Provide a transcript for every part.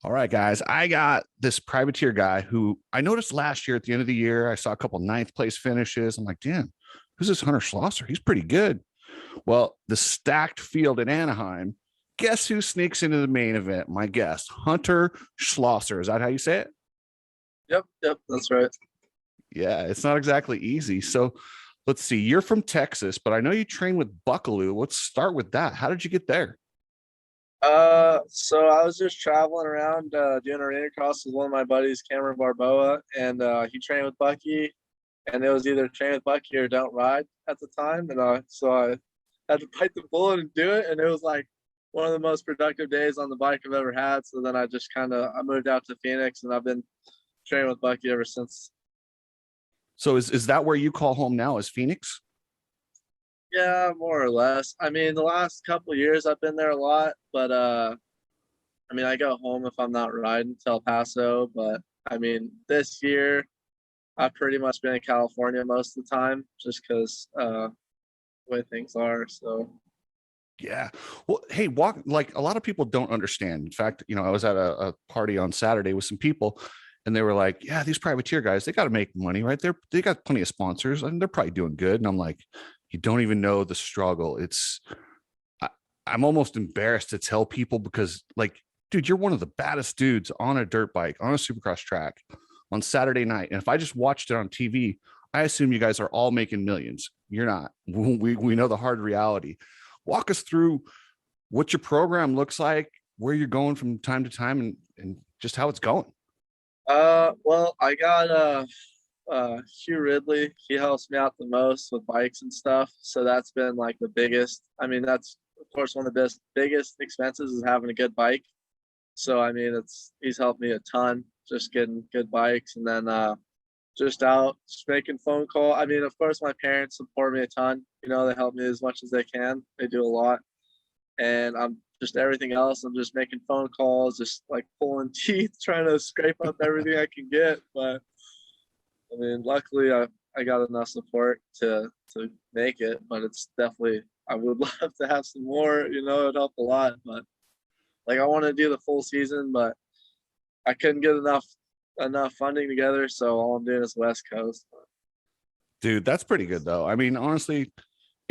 All right, guys. I got this privateer guy who I noticed last year at the end of the year. I saw a couple ninth place finishes. I'm like, damn, who's this Hunter Schlosser? He's pretty good. Well, the stacked field in Anaheim, guess who sneaks into the main event? My guest, Hunter Schlosser. Is that how you say it? Yep, that's right. Yeah, it's not exactly easy. So let's see. You're from Texas, but I know you train with Buckley. Let's start with that. How did you get there? So I was just traveling around doing arena cross with one of my buddies, Cameron Barboa, and he trained with Bucky, and it was either train with Bucky or don't ride at the time, and so I had to bite the bullet and do it, and it was like one of the most productive days on the bike I've ever had. So then I just I moved out to Phoenix, and I've been training with Bucky ever since. So is that where you call home now? Is Phoenix? Yeah, more or less. I mean, the last couple of years I've been there a lot, but I mean, I go home if I'm not riding to El Paso, but I mean, this year I've pretty much been in California most of the time just because the way things are. So Yeah. Well, hey, walk like a lot of people don't understand. In fact, I was at a party on Saturday with some people and they were like, yeah, these privateer guys, they got to make money, right? They got plenty of sponsors and they're probably doing good. And I'm like, you don't even know the struggle. I, I'm almost embarrassed to tell people because, like, dude, you're one of the baddest dudes on a dirt bike, on a supercross track on Saturday night. And if I just watched it on TV, I assume you guys are all making millions. You're not. We know the hard reality. Walk us through what your program looks like, where you're going from time to time, and just how it's going. well, I got Hugh Ridley. He helps me out the most with bikes and stuff. So that's been like the biggest. I mean, that's of course one of the biggest expenses is having a good bike. So I mean, he's helped me a ton just getting good bikes, and then just making phone call. I mean, of course, my parents support me a ton. They help me as much as they can. They do a lot, and I'm just everything else. I'm just making phone calls, just like pulling teeth, trying to scrape up everything I can get. But I mean, luckily, I got enough support to make it. But it's definitely I would love to have some more. It'd help a lot. But like I want to do the full season, but I couldn't get enough funding together, so all I'm doing is West Coast. Dude, that's pretty good though. I mean, honestly,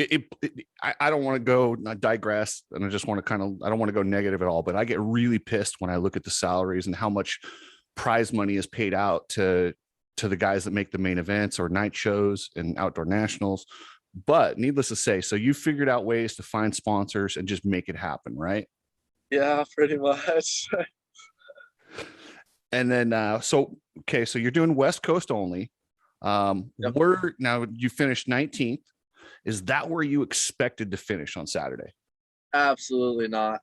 I don't want to go I digress, and I just want to I don't want to go negative at all, but I get really pissed when I look at the salaries and how much prize money is paid out to the guys that make the main events or night shows and outdoor nationals. But needless to say, so you figured out ways to find sponsors and just make it happen, right? Yeah, pretty much. And then okay, so you're doing West Coast only. Yep. Where now you finished 19th. Is that where you expected to finish on Saturday? Absolutely not.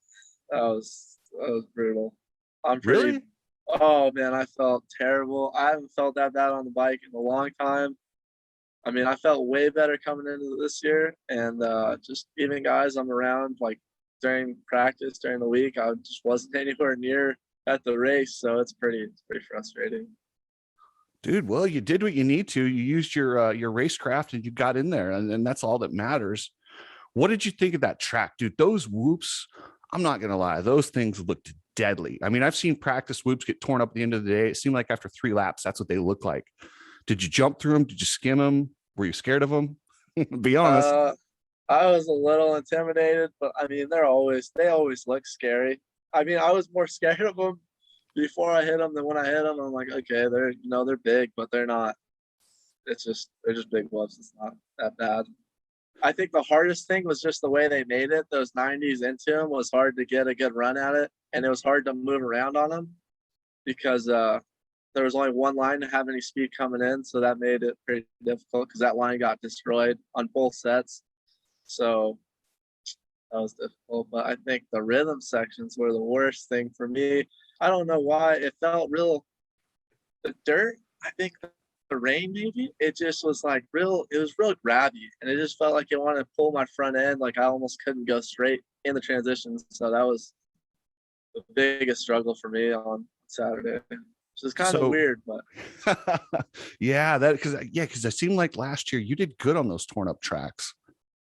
That was brutal. I'm pretty. Really? Oh man, I felt terrible. I haven't felt that bad on the bike in a long time. I mean, I felt way better coming into this year, and just even guys I'm around like during practice during the week, I just wasn't anywhere near at the race, so it's pretty frustrating. Dude, well, you did what you need to. You used your racecraft and you got in there, and that's all that matters. What did you think of that track, dude? Those whoops, I'm not gonna lie, those things looked deadly. I mean, I've seen practice whoops get torn up at the end of the day. It seemed like after 3 laps, that's what they look like. Did you jump through them? Did you skim them? Were you scared of them? Be honest. Uh, I was a little intimidated, but I mean, they always look scary. I mean, I was more scared of them before I hit them than when I hit them. I'm like, okay, they're big, but they're not. They're just big whoops. It's not that bad. I think the hardest thing was just the way they made it. Those 90s into them was hard to get a good run at it, and it was hard to move around on them because there was only one line to have any speed coming in, so that made it pretty difficult because that line got destroyed on both sets. So that was difficult. But I think the rhythm sections were the worst thing for me. I don't know why. It felt real. The dirt, I think the rain maybe, it just was like it was real grabby. And it just felt like it wanted to pull my front end. Like I almost couldn't go straight in the transitions. So that was the biggest struggle for me on Saturday. Which is kind of So weird, but yeah, because it seemed like last year you did good on those torn up tracks.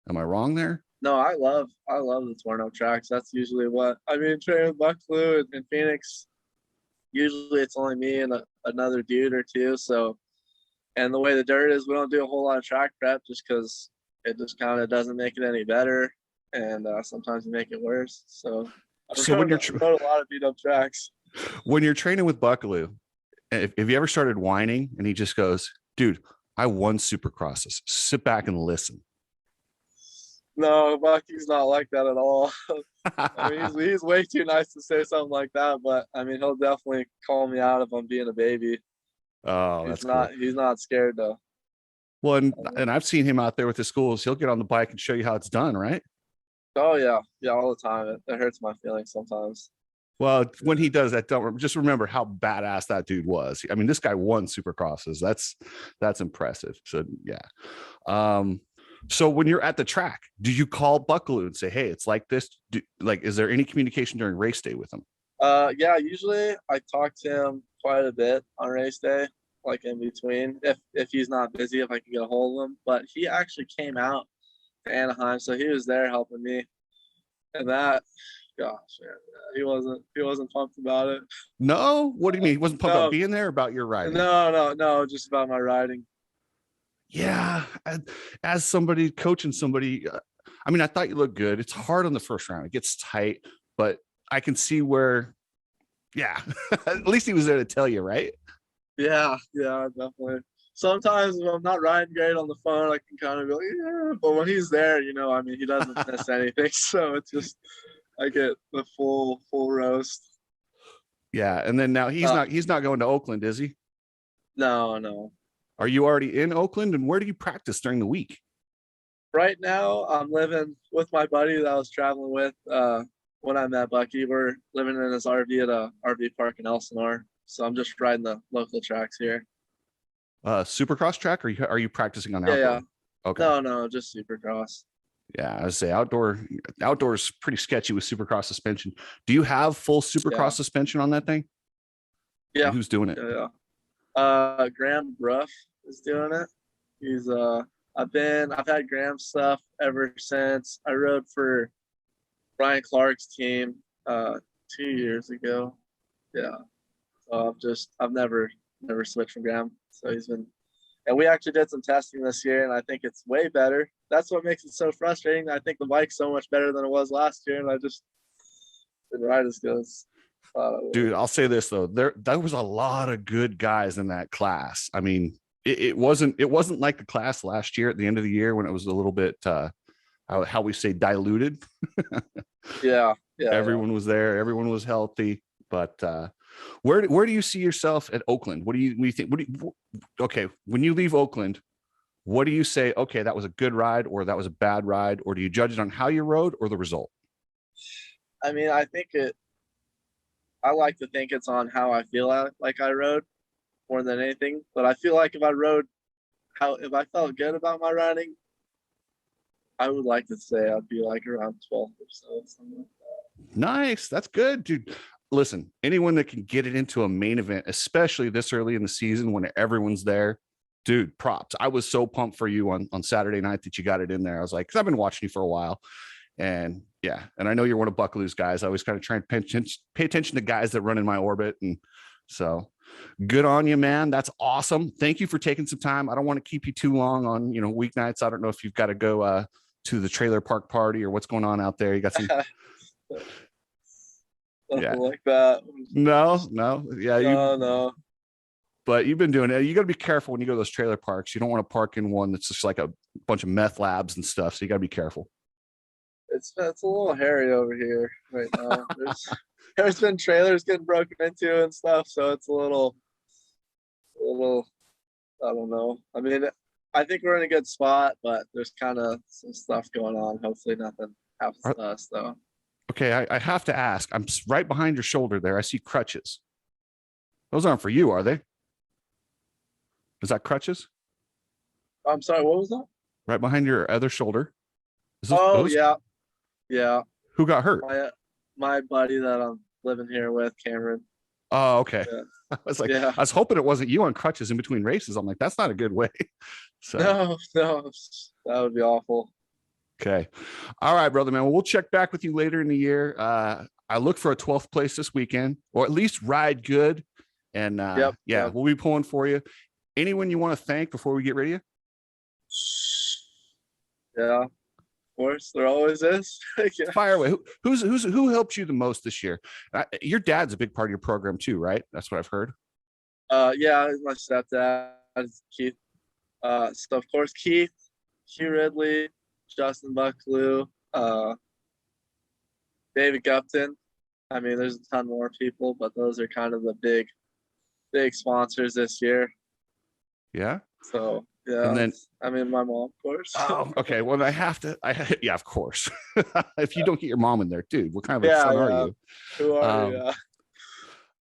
Am I wrong there? no, I love the torn up tracks. That's usually what I mean. Training with Buckley in Phoenix, usually it's only me and another dude or two. So, and the way the dirt is, we don't do a whole lot of track prep just because it just kind of doesn't make it any better, and sometimes we make it worse. So, So when you're rode a lot of beat up tracks. when you're training with Buckley, if you ever started whining and he just goes, dude, I won Supercrosses, sit back and listen. No, Bucky's not like that at all. I mean, he's way too nice to say something like that, but I mean, he'll definitely call me out if I'm being a baby. Oh, that's cool. He's not scared though. Well, and I've seen him out there with his schools. He'll get on the bike and show you how it's done, right? Oh yeah, all the time. It hurts my feelings sometimes. Well, when he does that, don't just remember how badass that dude was. I mean, this guy won Supercrosses. That's impressive. So yeah. So when you're at the track, do you call Buckley and say, hey, it's like this? Is there any communication during race day with him? Yeah, usually I talk to him quite a bit on race day, like in between, if he's not busy, if I can get a hold of him. But he actually came out to Anaheim, so he was there helping me. And that, gosh, man, he wasn't pumped about it. No, what do you mean? He wasn't pumped about being there, or about your riding? No, just about my riding. Yeah, as somebody coaching somebody, I mean, I thought you looked good. It's hard on the first round; it gets tight, but I can see where, yeah, at least he was there to tell you, right? Yeah, definitely. Sometimes if I'm not riding great on the phone, I can kind of be like, yeah. But when he's there, I mean, he doesn't miss anything. So it's just, I get the full roast. Yeah, and then now he's not going to Oakland, is he? No. Are you already in Oakland, and where do you practice during the week? Right now, I'm living with my buddy that I was traveling with when I met Bucky. We're living in his RV at a RV park in Elsinore. So I'm just riding the local tracks here. Supercross track, or are you practicing on outdoor? Yeah. Okay. No, just Supercross. Yeah, I would say outdoor is pretty sketchy with Supercross suspension. Do you have full Supercross suspension on that thing? Yeah. And who's doing it? Yeah. Graham Bruff is doing it. He's I've had Graham's stuff ever since I rode for Brian Clark's team 2 years ago. Yeah. So I've never switched from Graham. So he's been, and we actually did some testing this year, and I think it's way better. That's what makes it so frustrating. I think the bike's so much better than it was last year, and I just didn't ride as good as dude. I'll say this though, there was a lot of good guys in that class. I mean, it wasn't like the class last year at the end of the year when it was a little bit how we say diluted. Yeah. Everyone was there, everyone was healthy, but where do you see yourself at Oakland? What do you think? Okay, when you leave Oakland, what do you say? Okay, that was a good ride, or that was a bad ride, or do you judge it on how you rode or the result? I mean, I like to think it's on how I feel like I rode more than anything. But I feel like if I felt good about my riding, I would like to say I'd be like around 12th or so, something like that. Nice, that's good, dude. Listen, anyone that can get it into a main event, especially this early in the season when everyone's there, dude, props. I was so pumped for you on Saturday night that you got it in there. I was like, because I've been watching you for a while. And yeah, and I know you're one of Buckley's guys. I always kind of try and pay attention to guys that run in my orbit. And so good on you, man. That's awesome. Thank you for taking some time. I don't want to keep you too long on, weeknights. I don't know if you've got to go to the trailer park party or what's going on out there. You got some like that. No. Yeah. No. But you've been doing it. You got to be careful when you go to those trailer parks. You don't want to park in one that's just like a bunch of meth labs and stuff. So you got to be careful. It's a little hairy over here right now. There's been trailers getting broken into and stuff. So it's a little, I don't know. I mean, I think we're in a good spot, but there's kind of some stuff going on. Hopefully nothing happens to us though. Okay, I have to ask. I'm right behind your shoulder there. I see crutches. Those aren't for you, are they? Is that crutches? I'm sorry, what was that? Right behind your other shoulder. Those? Yeah. Who got hurt? My buddy that I'm living here with, Cameron. Oh, okay. Yeah. I was like, I was hoping it wasn't you on crutches in between races. I'm like, that's not a good way. So no, that would be awful. Okay. All right, brother, man. Well, we'll check back with you later in the year. I look for a 12th place this weekend, or at least ride good. And Yep. yeah, Yep. we'll be pulling for you. Anyone you want to thank before we get rid of you? Yeah. Of course, there always is. Yeah. Fire away. Who helped you the most this year? Your dad's a big part of your program too, right? That's what I've heard. Yeah, my stepdad, Keith. So of course Keith, Hugh Ridley, Justin Buckley, David Gupton. I mean, there's a ton more people, but those are kind of the big sponsors this year. Yeah. So And yeah, then I mean, my mom, of course. oh, okay. Well, yeah, of course. If you don't get your mom in there, dude, what kind of a Yeah, son are yeah. you? Who are you? Um, Yeah.